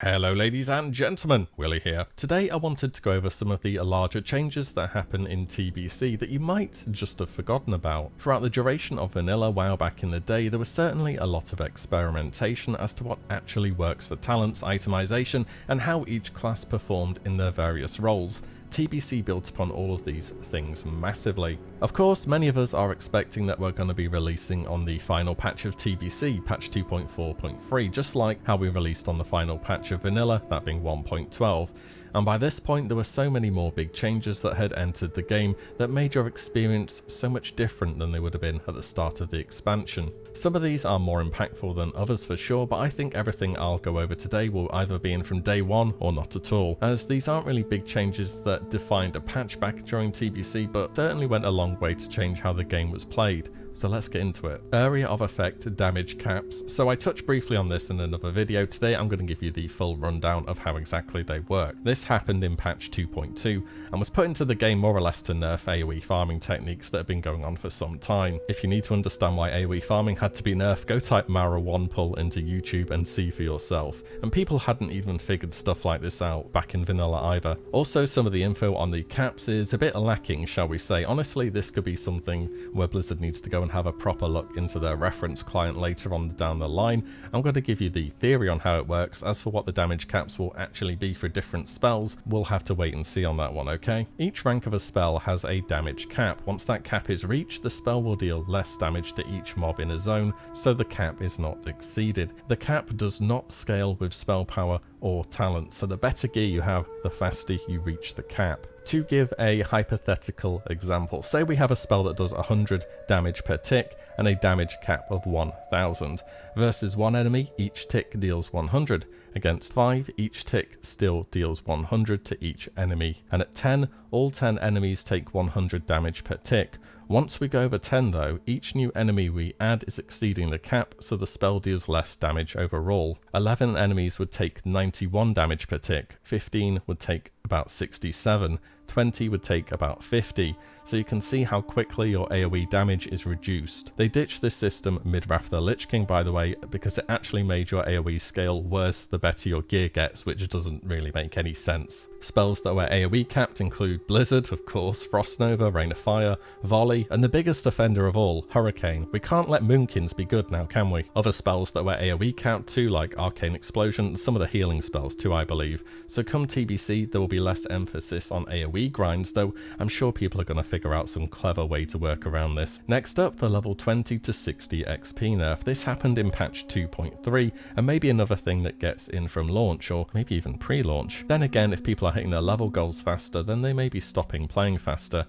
Hello ladies and gentlemen, Willie here. Today I wanted to go over some of the larger changes that happen in TBC that you might just have forgotten about. Throughout the duration of vanilla WoW back in the day, there was certainly a lot of experimentation as to what actually works for talents, itemization, and how each class performed in their various roles. TBC built upon all of these things massively. Of course, many of us are expecting that we're going to be releasing on the final patch of TBC, patch 2.4.3, just like how we released on the final patch of vanilla, that being 1.12. And by this point there were so many more big changes that had entered the game that made your experience so much different than they would have been at the start of the expansion. Some of these are more impactful than others for sure, but I think everything I'll go over today will either be in from day one or not at all, as these aren't really big changes that defined a patch back during TBC, but certainly went a long way to change how the game was played. So let's get into it. Area of effect damage caps. So I touched briefly on this in another video. Today I'm going to give you the full rundown of how exactly they work. This happened in patch 2.2 and was put into the game more or less to nerf AoE farming techniques that have been going on for some time. If you need to understand why AoE farming had to be nerfed, go type Mara 1 pull into YouTube and see for yourself. And people hadn't even figured stuff like this out back in vanilla either. Also, some of the info on the caps is a bit lacking, shall we say. Honestly, this could be something where Blizzard needs to go and have a proper look into their reference client later on down the line. I'm going to give you the theory on how it works. As for what the damage caps will actually be for different spells, we'll have to wait and see on that one, okay? Each rank of a spell has a damage cap. Once that cap is reached, the spell will deal less damage to each mob in a zone, so the cap is not exceeded. The cap does not scale with spell power or talent, so the better gear you have, the faster you reach the cap. To give a hypothetical example, say we have a spell that does 100 damage per tick and a damage cap of 1000. Versus one enemy, each tick deals 100. Against 5, each tick still deals 100 to each enemy. And at 10, all 10 enemies take 100 damage per tick. Once we go over 10 though, each new enemy we add is exceeding the cap, so the spell deals less damage overall. 11 enemies would take 91 damage per tick, 15 would take about 67, 20 would take about 50, so you can see how quickly your AoE damage is reduced. They ditched this system mid-Wrath of the Lich King, by the way, because it actually made your AoE scale worse the better your gear gets, which doesn't really make any sense. Spells that were AoE capped include Blizzard, of course, Frost Nova, Rain of Fire, Volley, and the biggest offender of all, Hurricane. We can't let Moonkins be good now, can we? Other spells that were AoE capped too, like Arcane Explosion, some of the healing spells too, I believe. So come TBC, there will be less emphasis on AoE grinds, though I'm sure people are going to figure out some clever way to work around this. Next up, the level 20 to 60 XP nerf. This happened in patch 2.3, and maybe another thing that gets in from launch, or maybe even pre-launch. Then again, if people are hitting their level goals faster, then they may be stopping playing faster.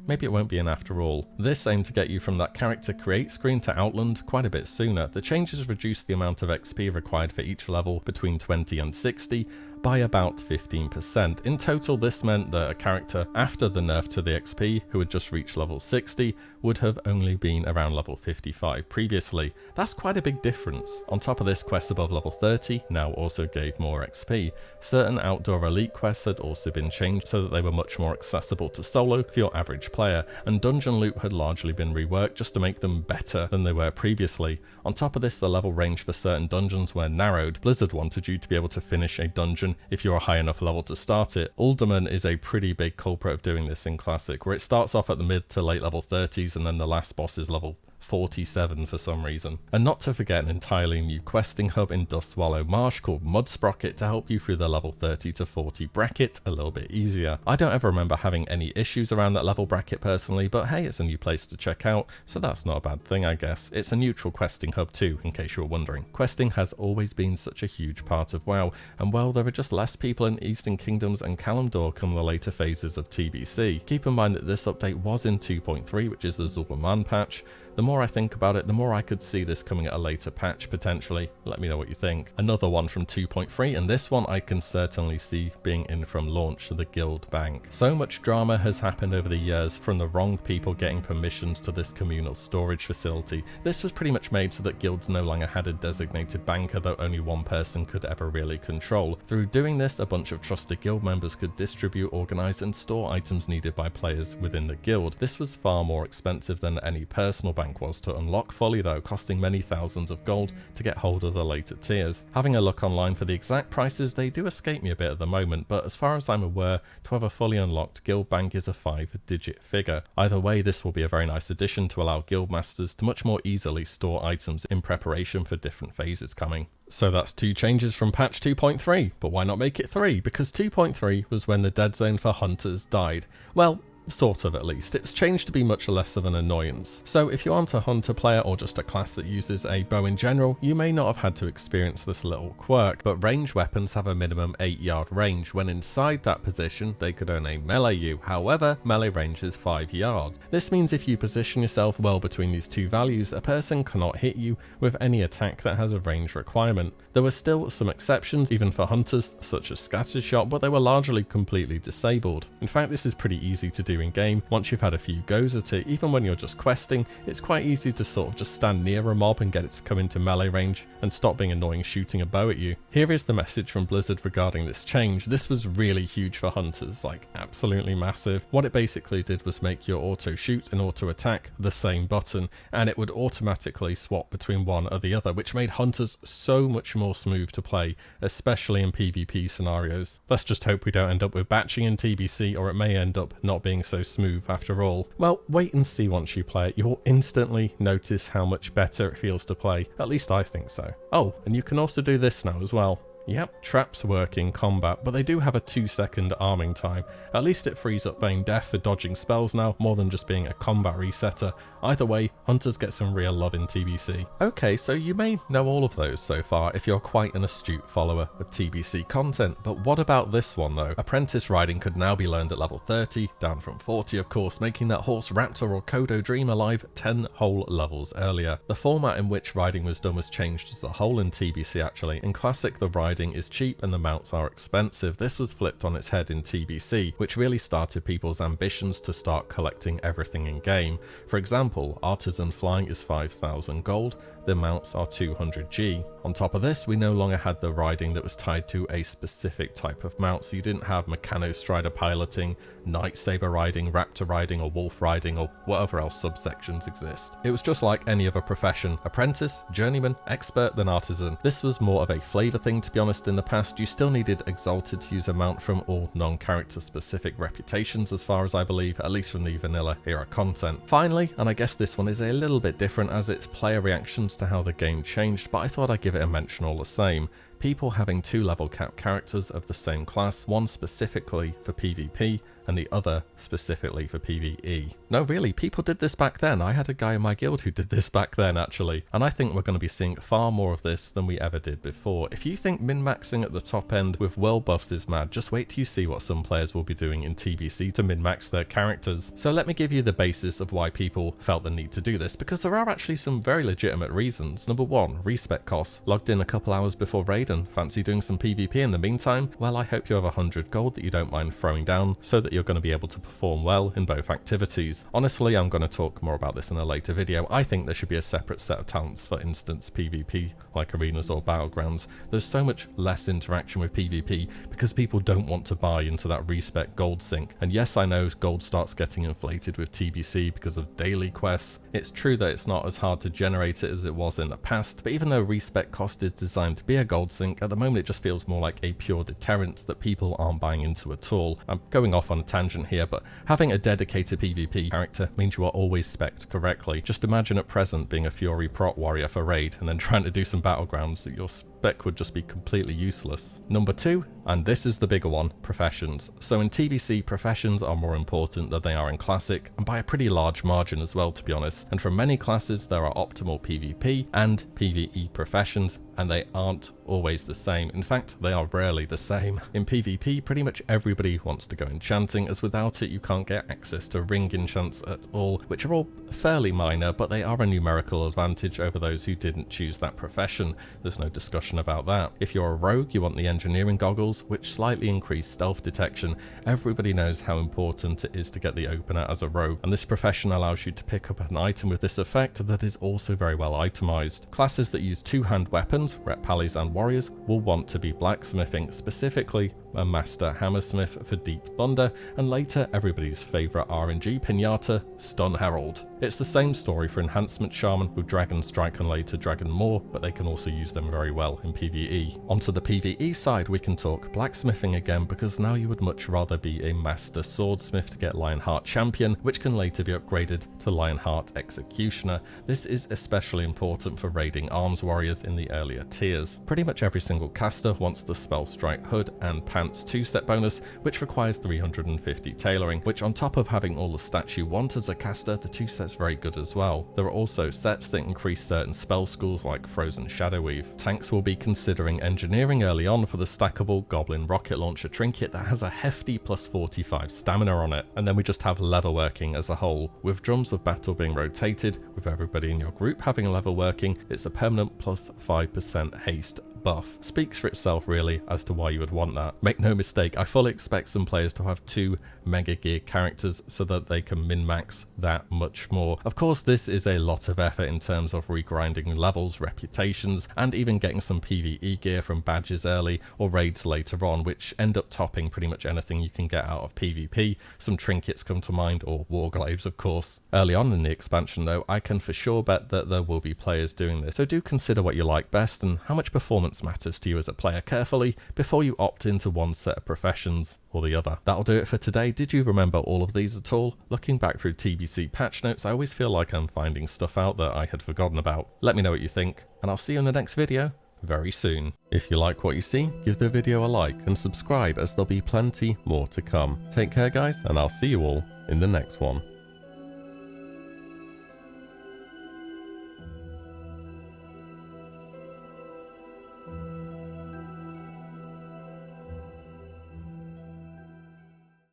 Maybe it won't be an after all. This aimed to get you from that character create screen to Outland quite a bit sooner. The changes reduced the amount of XP required for each level between 20 and 60 by about 15%. In total, this meant that a character after the nerf to the XP who had just reached level 60 would have only been around level 55 previously. That's quite a big difference. On top of this, quests above level 30 now also gave more XP. Certain outdoor elite quests had also been changed so that they were much more accessible to solo for your average player, and dungeon loot had largely been reworked just to make them better than they were previously. On top of this, the level range for certain dungeons were narrowed. Blizzard wanted you to be able to finish a dungeon if you're a high enough level to start it. Uldaman is a pretty big culprit of doing this in Classic, where it starts off at the mid to late level 30s and then the last boss is level 47 for some reason. And not to forget an entirely new questing hub in Dustswallow Marsh called Mudsprocket to help you through the level 30 to 40 bracket a little bit easier. I don't ever remember having any issues around that level bracket personally, but hey, it's a new place to check out, so that's not a bad thing, I guess. It's a neutral questing hub too, in case you were wondering. Questing has always been such a huge part of WoW, and well, there are just less people in Eastern Kingdoms and Kalimdor come the later phases of TBC. Keep in mind that this update was in 2.3, which is the Zul'Aman patch. The more I think about it, the more I could see this coming at a later patch, potentially. Let me know what you think. Another one from 2.3, and this one I can certainly see being in from launch to the Guild Bank. So much drama has happened over the years, from the wrong people getting permissions to this communal storage facility. This was pretty much made so that guilds no longer had a designated banker that only one person could ever really control. Through doing this, a bunch of trusted guild members could distribute, organize, and store items needed by players within the guild. This was far more expensive than any personal bank was to unlock fully though, costing many thousands of gold to get hold of the later tiers. Having a look online for the exact prices, they do escape me a bit at the moment, but as far as I'm aware, to have a fully unlocked guild bank is a 5-digit figure. Either way, this will be a very nice addition to allow guild masters to much more easily store items in preparation for different phases coming. So that's 2 changes from patch 2.3, but why not make it 3? Because 2.3 was when the dead zone for hunters died. Well, sort of at least. It's changed to be much less of an annoyance. So if you aren't a hunter player or just a class that uses a bow in general, you may not have had to experience this little quirk, but ranged weapons have a minimum 8-yard range. When inside that position, they could only melee you. However, melee range is 5 yards. This means if you position yourself well between these two values, a person cannot hit you with any attack that has a range requirement. There were still some exceptions, even for hunters, such as scattered shot, but they were largely completely disabled. In fact, this is pretty easy to do in game. Once you've had a few goes at it, even when you're just questing, it's quite easy to sort of just stand near a mob and get it to come into melee range and stop being annoying shooting a bow at you. Here is the message from Blizzard regarding this change. This was really huge for hunters, like absolutely massive. What it basically did was make your auto shoot and auto attack the same button, and it would automatically swap between one or the other, which made hunters so much more smooth to play, especially in PvP scenarios. Let's just hope we don't end up with batching in TBC, or it may end up not being so smooth after all. Well, wait and see once you play it. You will instantly notice how much better it feels to play. At least I think so. Oh, and you can also do this now as well. Yep, traps work in combat, but they do have a 2-second arming time. At least it frees up Bane Death for dodging spells now, more than just being a combat resetter. Either way, hunters get some real love in TBC. Okay, so you may know all of those so far if you're quite an astute follower of TBC content, but what about this one though? Apprentice riding could now be learned at level 30, down from 40 of course, making that horse Raptor or Kodo Dream alive 10 whole levels earlier. The format in which riding was done was changed as a whole in TBC actually. In Classic, the riding is cheap and the mounts are expensive. This was flipped on its head in TBC, which really started people's ambitions to start collecting everything in game. For example, Artisan flying is 5,000 gold, the mounts are 200G. On top of this, we no longer had the riding that was tied to a specific type of mount, so you didn't have Meccano Strider piloting, Night Saber riding, Raptor riding, or Wolf riding, or whatever else subsections exist. It was just like any other profession: apprentice, journeyman, expert, then artisan. This was more of a flavor thing, to be honest. In the past, you still needed Exalted to use a mount from all non-character specific reputations, as far as I believe, at least from the vanilla era content. Finally, and I guess this one is a little bit different as it's player reactions to how the game changed, but I thought I'd give it a mention all the same. People having 2 level cap characters of the same class, one specifically for PvP and the other specifically for PvE. No, really, people did this back then. I had a guy in my guild who did this back then actually, and I think we're going to be seeing far more of this than we ever did before. If you think min-maxing at the top end with world buffs is mad, just wait till you see what some players will be doing in TBC to min-max their characters. So let me give you the basis of why people felt the need to do this, because there are actually some very legitimate reasons. Number 1, respec costs. Logged in a couple hours before raid and fancy doing some PvP in the meantime? Well, I hope you have 100 gold that you don't mind throwing down so that you're going to be able to perform well in both activities. Honestly, I'm going to talk more about this in a later video. I think there should be a separate set of talents for instance PvP, like arenas or battlegrounds. There's so much less interaction with PvP because people don't want to buy into that respec gold sink. And yes, I know gold starts getting inflated with TBC because of daily quests. It's true that it's not as hard to generate it as it was in the past, but even though respec cost is designed to be a gold sink, at the moment it just feels more like a pure deterrent that people aren't buying into at all. I'm going off on a tangent here, but having a dedicated PvP character means you are always spec'd correctly. Just imagine at present being a Fury prot warrior for raid and then trying to do some battlegrounds that your spec would just be completely useless. Number 2, and this is the bigger one, professions. So in TBC, professions are more important than they are in Classic, and by a pretty large margin as well, to be honest. And for many classes, there are optimal PvP and PvE professions, and they aren't always the same. In fact, they are rarely the same. In PvP, pretty much everybody wants to go enchanting, as without it you can't get access to ring enchants at all, which are all fairly minor, but they are a numerical advantage over those who didn't choose that profession. There's no discussion question about that. If you're a rogue, you want the engineering goggles, which slightly increase stealth detection. Everybody knows how important it is to get the opener as a rogue, and this profession allows you to pick up an item with this effect that is also very well itemized. Classes that use two-hand weapons, rep pallies and warriors, will want to be blacksmithing, specifically a master hammersmith for Deep Thunder, and later everybody's favourite RNG pinata, Stun Herald. It's the same story for Enhancement Shaman with Dragon Strike and later Dragon Maw, but they can also use them very well in PvE. Onto the PvE side, we can talk blacksmithing again, because now you would much rather be a master swordsmith to get Lionheart Champion, which can later be upgraded to Lionheart Executioner. This is especially important for raiding arms warriors in the earlier tiers. Pretty much every single caster wants the Spell Strike Hood and Pants 2-step bonus, which requires 350 tailoring, which on top of having all the stats you want as a caster, the 2 sets very good as well. There are also sets that increase certain spell schools like Frozen Shadow Weave. Tanks will be considering engineering early on for the stackable Goblin Rocket Launcher trinket that has a hefty plus 45 stamina on it. And then we just have level working as a whole, with Drums of Battle being rotated, with everybody in your group having level working. It's a permanent plus 5% haste buff. Speaks for itself really as to why you would want that. Make no mistake, I fully expect some players to have 2 Mega Gear characters so that they can min-max that much more. Of course, this is a lot of effort in terms of regrinding levels, reputations, and even getting some PvE gear from badges early or raids later on, which end up topping pretty much anything you can get out of PvP. Some trinkets come to mind, or warglaives of course. Early on in the expansion though, I can for sure bet that there will be players doing this, so do consider what you like best and how much performance matters to you as a player carefully before you opt into one set of professions or the other. That'll do it for today. Did you remember all of these at all? Looking back through TBC patch notes, I always feel like I'm finding stuff out that I had forgotten about. Let me know what you think, and I'll see you in the next video very soon. If you like what you see, give the video a like and subscribe, as there'll be plenty more to come. Take care guys, and I'll see you all in the next one.